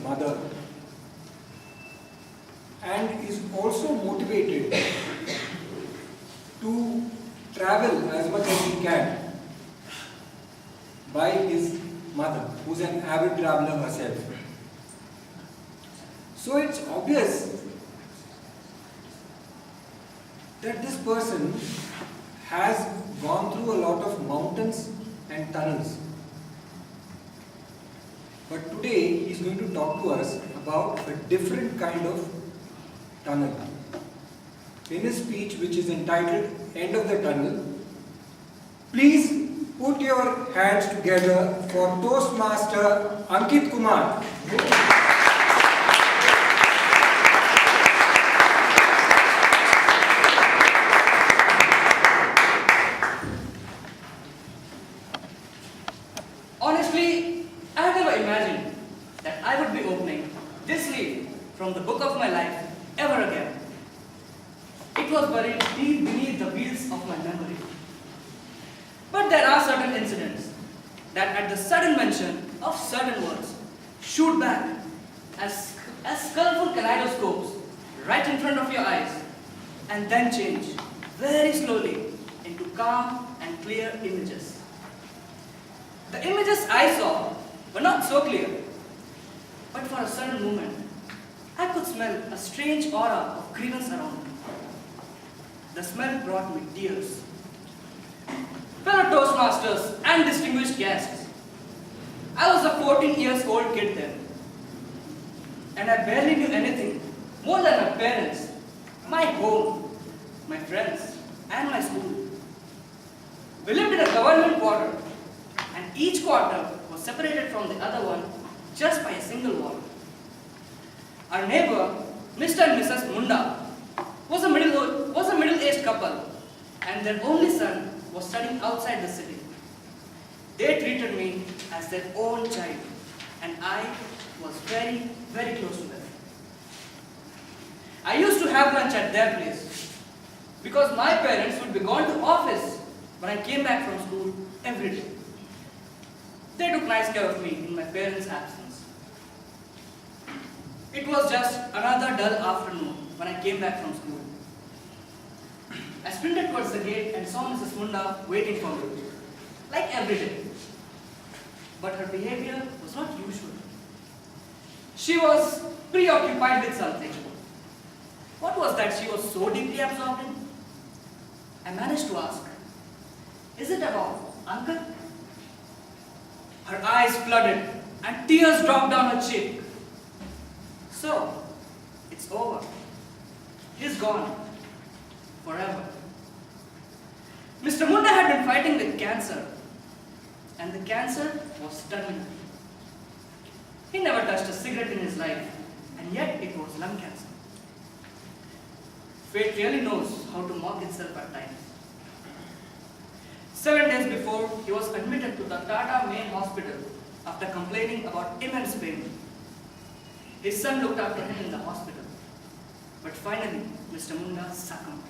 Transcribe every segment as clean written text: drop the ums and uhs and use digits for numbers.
mother and is also motivated to travel as much as he can by his mother, who's an avid traveler herself. So it's obvious that this person has gone through a lot of mountains and tunnels. But today he is going to talk to us about a different kind of tunnel. In his speech, which is entitled End of the Tunnel, please put your hands together for Toastmaster Ankit Kumar. Honestly, I have never imagined that I would be opening this leaf from the book of my life ever again. It was buried deep beneath the wheels of my memory. But there are certain incidents that at the sudden mention of certain words shoot back as colorful kaleidoscopes right in front of your eyes and then change very slowly into calm and clear images. The images I saw were not so clear, but for a sudden moment, I could smell a strange aura of grievance around me. The smell brought me tears. Fellow Toastmasters and distinguished guests, I was a 14 years old kid then, and I barely knew anything more than my parents, my home, my friends, and my school. We lived in a government quarter, and each quarter was separated from the other one just by a single wall. Our neighbor, Mr. and Mrs. Munda, was a middle-aged couple, and their only son was studying outside the city. They treated me as their own child, and I was very, very close to them. I used to have lunch at their place because my parents would be gone to office when I came back from school every day. They took nice care of me in my parents' absence. It was just another dull afternoon when I came back from school. I sprinted towards the gate and saw Mrs. Munda waiting for me, like every day. But her behavior was not usual. She was preoccupied with something. What was that she was so deeply absorbed in? I managed to ask, "Is it about Uncle?" Her eyes flooded and tears dropped down her cheek. So, it's over. He's gone. Forever. Mr. Munda had been fighting with cancer, and the cancer was terminal. He never touched a cigarette in his life, and yet it was lung cancer. Fate really knows how to mock itself at times. 7 days before, he was admitted to the Tata main hospital after complaining about immense pain. His son looked after him in the hospital, but finally, Mr. Munda succumbed.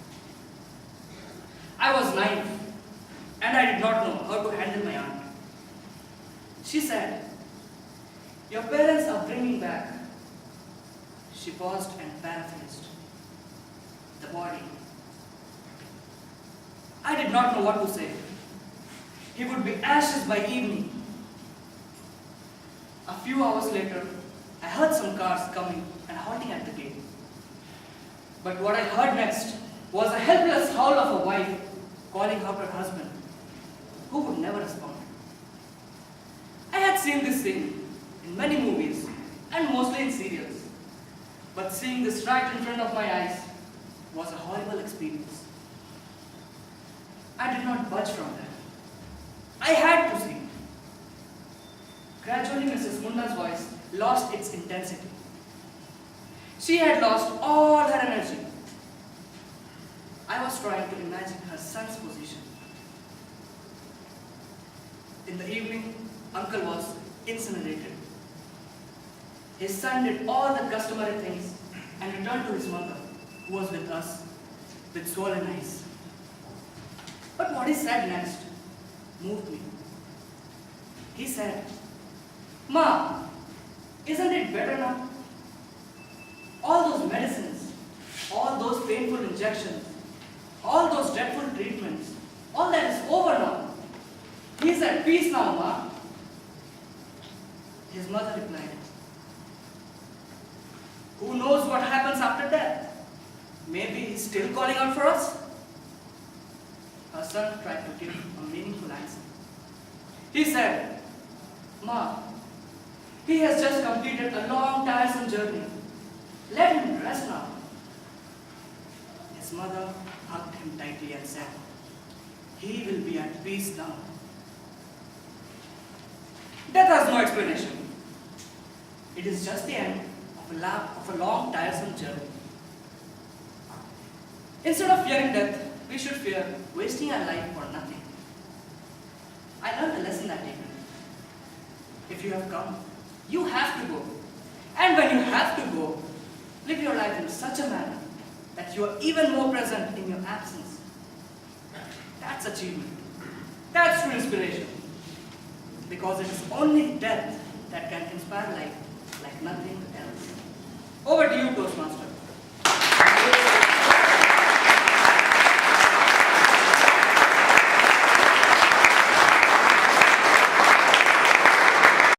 I was naive, and I did not know how to handle my aunt. She said, "Your parents are bringing back." She paused and paraphrased, "the body." I did not know what to say. He would be ashes by evening. A few hours later, I heard some cars coming and halting at the gate. But what I heard next was a helpless howl of a wife calling out her husband, who would never respond. I had seen this scene in many movies and mostly in serials, but seeing this right in front of my eyes was a horrible experience. I did not budge from there. I had to see. Gradually, Mrs. Munda's voice lost its intensity. She had lost all her energy. I was trying to imagine her son's position. In the evening, Uncle was incinerated. His son did all the customary things and returned to his mother, who was with us, with swollen eyes. But what he said next moved me. He said, "Ma, Isn't it better now? All those medicines, all those painful injections, all those dreadful treatments, all that is over now. He is at peace now, Ma. His mother replied, who knows what happens after death? Maybe he's still calling out for us? Her son tried to give a meaningful answer. He said, Ma, he has just completed a long, tiresome journey. Let him rest now. His mother hugged him tightly and said, he will be at peace now. Death has no explanation. It is just the end of a long, tiresome journey. Instead of fearing death, we should fear wasting our life for nothing. I learned a lesson that evening. If you have come, you have to go. And when you have to go, live your life in such a manner that you are even more present in your absence. That's achievement. That's true inspiration. Because it is only death that can inspire life like nothing else. Over to you, Toastmaster.